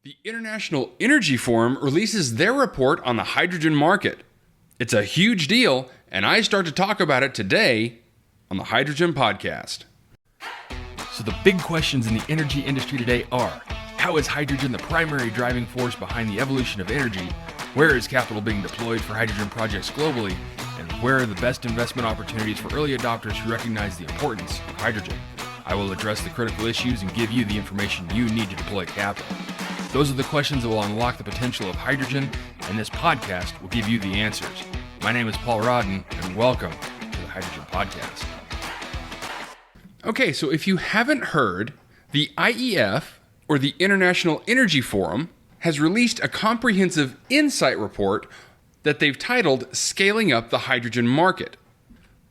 The International Energy Forum releases their report on the hydrogen market. It's a huge deal, and I start to talk about it today on the Hydrogen Podcast. So the big questions in the energy industry today are, how is hydrogen the primary driving force behind the evolution of energy? Where is capital being deployed for hydrogen projects globally? And where are the best investment opportunities for early adopters who recognize the importance of hydrogen? I will address the critical issues and give you the information you need to deploy capital. Those are the questions that will unlock the potential of hydrogen, and this podcast will give you the answers. My name is Paul Rodden, and welcome to the Hydrogen Podcast. Okay, so if you haven't heard, the IEF, or the International Energy Forum, has released a comprehensive insight report that they've titled Scaling Up the Hydrogen Market.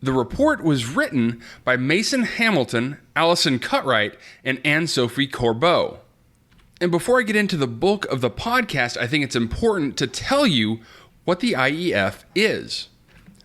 The report was written by Mason Hamilton, Allison Cutright, and Anne-Sophie Corbeau. And before I get into the bulk of the podcast, I think it's important to tell you what the IEF is.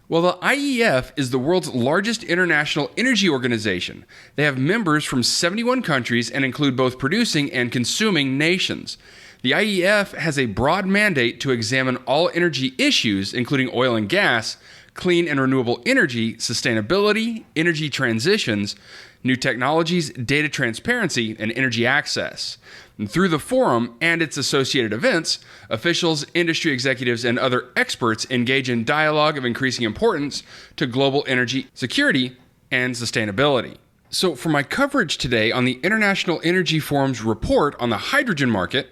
Well, the IEF is the world's largest international energy organization. They have members from 71 countries and include both producing and consuming nations. The IEF has a broad mandate to examine all energy issues, including oil and gas, clean and renewable energy, sustainability, energy transitions, new technologies, data transparency, and energy access. And through the forum and its associated events, officials, industry executives, and other experts engage in dialogue of increasing importance to global energy security and sustainability. So for my coverage today on the International Energy Forum's report on the hydrogen market,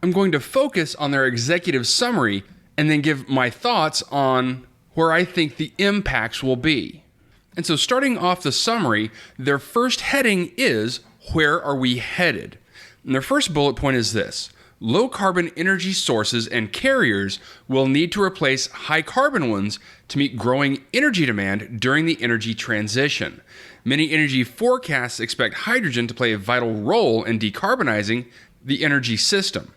I'm going to focus on their executive summary and then give my thoughts on where I think the impacts will be. And so starting off the summary, their first heading is, where are we headed? And their first bullet point is this: low carbon energy sources and carriers will need to replace high carbon ones to meet growing energy demand during the energy transition. Many energy forecasts expect hydrogen to play a vital role in decarbonizing the energy system,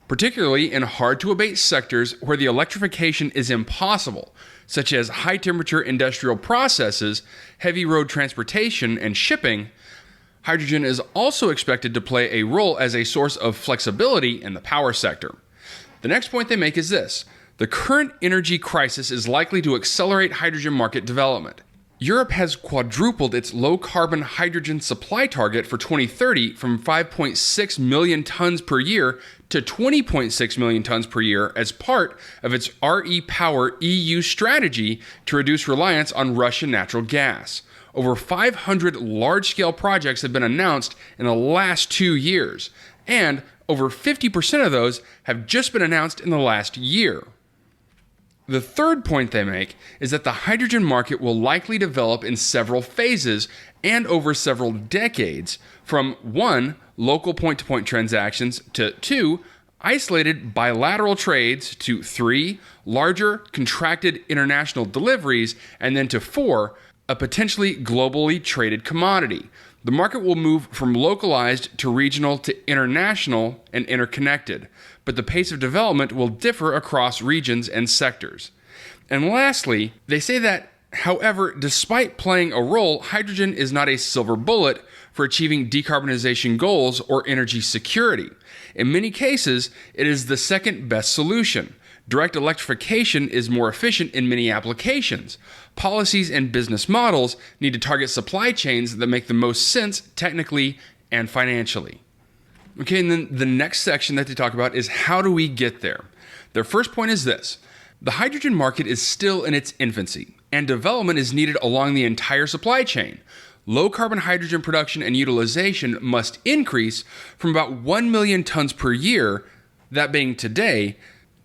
particularly in hard-to-abate sectors where the electrification is impossible, such as high-temperature industrial processes, heavy road transportation, and shipping. Hydrogen is also expected to play a role as a source of flexibility in the power sector. The next point they make is this: the current energy crisis is likely to accelerate hydrogen market development. Europe has quadrupled its low-carbon hydrogen supply target for 2030 from 5.6 million tons per year to 20.6 million tons per year as part of its RE-Power EU strategy to reduce reliance on Russian natural gas. Over 500 large-scale projects have been announced in the last 2 years, and over 50% of those have just been announced in the last year. The third point they make is that the hydrogen market will likely develop in several phases and over several decades, from 1, local point-to-point transactions, to 2, isolated bilateral trades, to 3, larger contracted international deliveries, and then to 4, a potentially globally traded commodity. The market will move from localized to regional to international and interconnected, but the pace of development will differ across regions and sectors. And lastly, they say that, however, despite playing a role, hydrogen is not a silver bullet for achieving decarbonization goals or energy security. In many cases, it is the second best solution. Direct electrification is more efficient in many applications. Policies and business models need to target supply chains that make the most sense technically and financially. Okay, and then the next section that they talk about is, how do we get there? Their first point is this: the hydrogen market is still in its infancy, and development is needed along the entire supply chain. Low carbon hydrogen production and utilization must increase from about 1 million tons per year, that being today,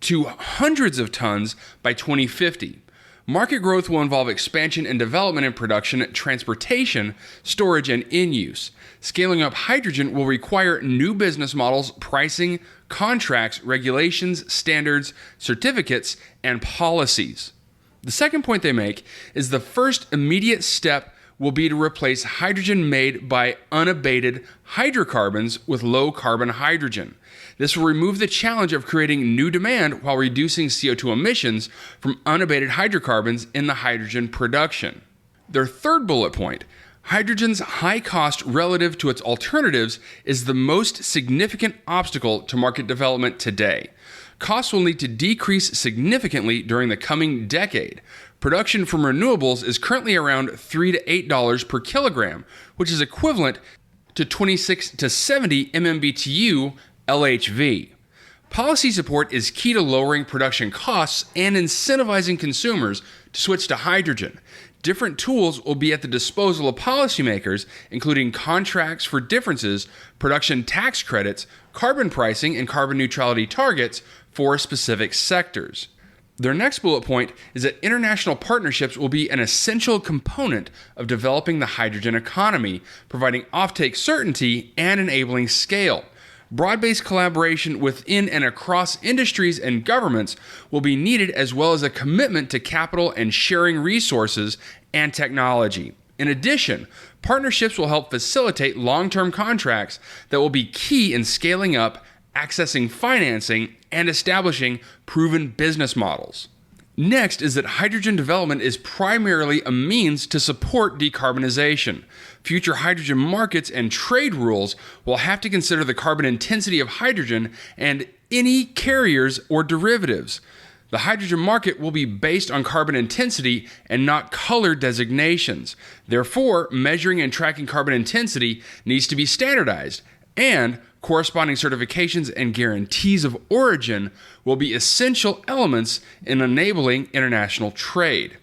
to hundreds of tons by 2050. Market growth will involve expansion and development in production, transportation, storage, and in-use. Scaling up hydrogen will require new business models, pricing, contracts, regulations, standards, certificates, and policies. The second point they make is the first immediate step will be to replace hydrogen made by unabated hydrocarbons with low-carbon hydrogen. This will remove the challenge of creating new demand while reducing CO2 emissions from unabated hydrocarbons in the hydrogen production. Their third bullet point: Hydrogen's high cost relative to its alternatives is the most significant obstacle to market development today. Costs will need to decrease significantly during the coming decade. Production from renewables is currently around $3 to $8 per kilogram, which is equivalent to 26 to 70 MMBTU LHV. Policy support is key to lowering production costs and incentivizing consumers to switch to hydrogen. Different tools will be at the disposal of policymakers, including contracts for differences, production tax credits, carbon pricing, and carbon neutrality targets for specific sectors. Their next bullet point is that international partnerships will be an essential component of developing the hydrogen economy, providing offtake certainty and enabling scale. Broad-based collaboration within and across industries and governments will be needed, as well as a commitment to capital and sharing resources and technology. In addition, partnerships will help facilitate long-term contracts that will be key in scaling up, accessing financing, and establishing proven business models. Next is that hydrogen development is primarily a means to support decarbonization. Future hydrogen markets and trade rules will have to consider the carbon intensity of hydrogen and any carriers or derivatives. The hydrogen market will be based on carbon intensity and not color designations. Therefore, measuring and tracking carbon intensity needs to be standardized, and corresponding certifications and guarantees of origin will be essential elements in enabling international trade.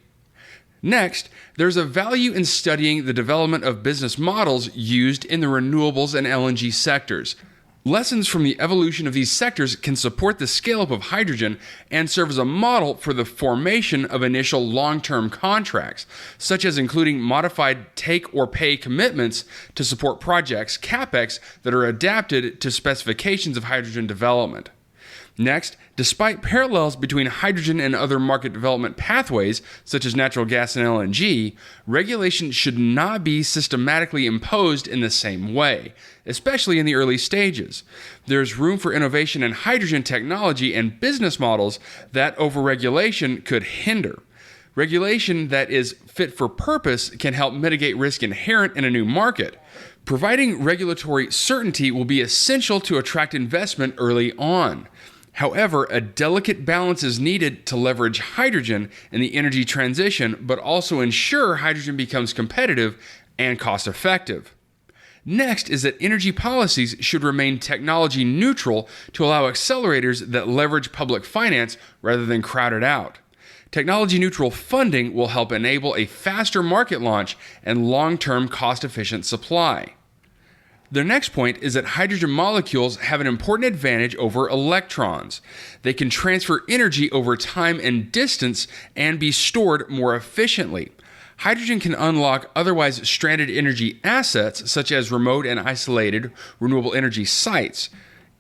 Next, there's a value in studying the development of business models used in the renewables and LNG sectors. Lessons from the evolution of these sectors can support the scale-up of hydrogen and serve as a model for the formation of initial long-term contracts, such as including modified take-or-pay commitments to support projects, CapEx, that are adapted to specifications of hydrogen development. Next, despite parallels between hydrogen and other market development pathways, such as natural gas and LNG, regulation should not be systematically imposed in the same way, especially in the early stages. There's room for innovation in hydrogen technology and business models that overregulation could hinder. Regulation that is fit for purpose can help mitigate risk inherent in a new market. Providing regulatory certainty will be essential to attract investment early on. However, a delicate balance is needed to leverage hydrogen in the energy transition, but also ensure hydrogen becomes competitive and cost-effective. Next is that energy policies should remain technology neutral to allow accelerators that leverage public finance rather than crowd it out. Technology neutral funding will help enable a faster market launch and long-term cost-efficient supply. Their next point is that hydrogen molecules have an important advantage over electrons. They can transfer energy over time and distance and be stored more efficiently. Hydrogen can unlock otherwise stranded energy assets, such as remote and isolated renewable energy sites.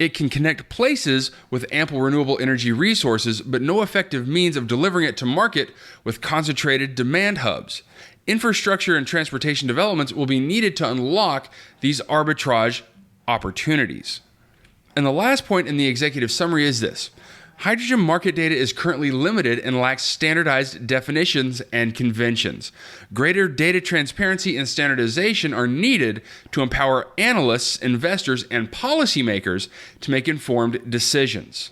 It can connect places with ample renewable energy resources, but no effective means of delivering it to market with concentrated demand hubs. Infrastructure and transportation developments will be needed to unlock these arbitrage opportunities. And the last point in the executive summary is this: hydrogen market data is currently limited and lacks standardized definitions and conventions. Greater data transparency and standardization are needed to empower analysts, investors, and policymakers to make informed decisions.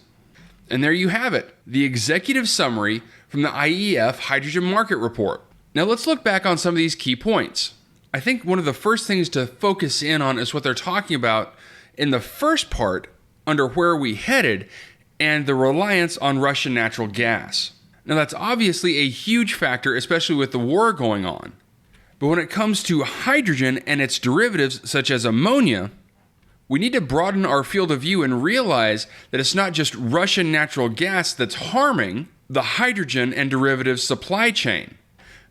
And there you have it, the executive summary from the IEF Hydrogen Market Report. Now let's look back on some of these key points. I think one of the first things to focus in on is what they're talking about in the first part under where we headed and the reliance on Russian natural gas. Now that's obviously a huge factor, especially with the war going on. But when it comes to hydrogen and its derivatives such as ammonia, we need to broaden our field of view and realize that it's not just Russian natural gas that's harming the hydrogen and derivatives supply chain.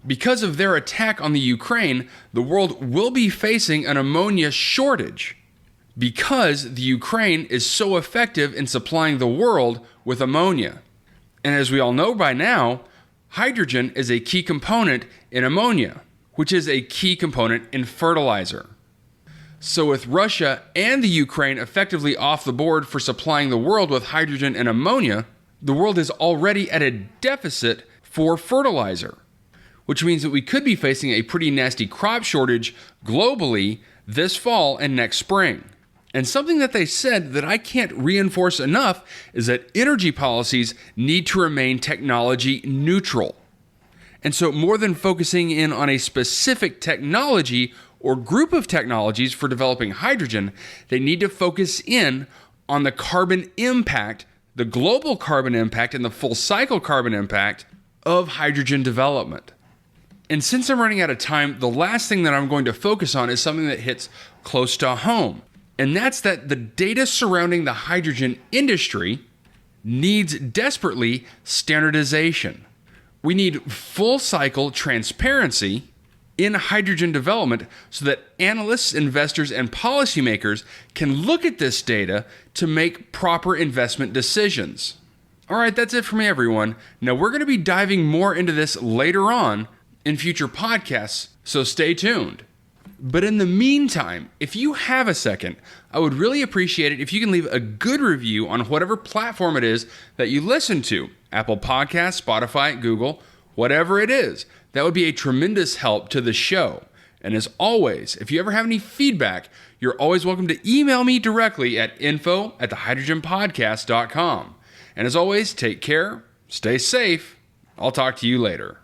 Because of their attack on the Ukraine, the world will be facing an ammonia shortage because the Ukraine is so effective in supplying the world with ammonia. And as we all know by now, hydrogen is a key component in ammonia, which is a key component in fertilizer. So with Russia and the Ukraine effectively off the board for supplying the world with hydrogen and ammonia, the world is already at a deficit for fertilizer. which means that we could be facing a pretty nasty crop shortage globally this fall and next spring. And something that they said that I can't reinforce enough is that energy policies need to remain technology neutral. And so more than focusing in on a specific technology or group of technologies for developing hydrogen, they need to focus in on the carbon impact, the global carbon impact, and the full cycle carbon impact of hydrogen development. And since I'm running out of time, the last thing that I'm going to focus on is something that hits close to home. And that's that the data surrounding the hydrogen industry needs desperately standardization. We need full cycle transparency in hydrogen development so that analysts, investors, and policymakers can look at this data to make proper investment decisions. All right, that's it for me, everyone. Now, we're going to be diving more into this later on in future podcasts, so stay tuned. But in the meantime, if you have a second, I would really appreciate it if you can leave a good review on whatever platform it is that you listen to. Apple Podcasts, Spotify, Google, whatever it is. That would be a tremendous help to the show. And as always, if you ever have any feedback, you're always welcome to email me directly at info@thehydrogenpodcast.com. And as always, take care, stay safe. I'll talk to you later.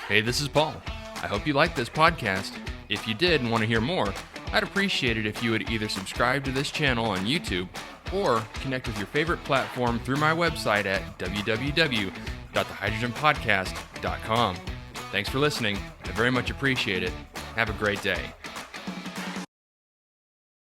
Hey, this is Paul. I hope you liked this podcast. If you did and want to hear more, I'd appreciate it if you would either subscribe to this channel on YouTube or connect with your favorite platform through my website at www.thehydrogenpodcast.com. Thanks for listening. I very much appreciate it. Have a great day.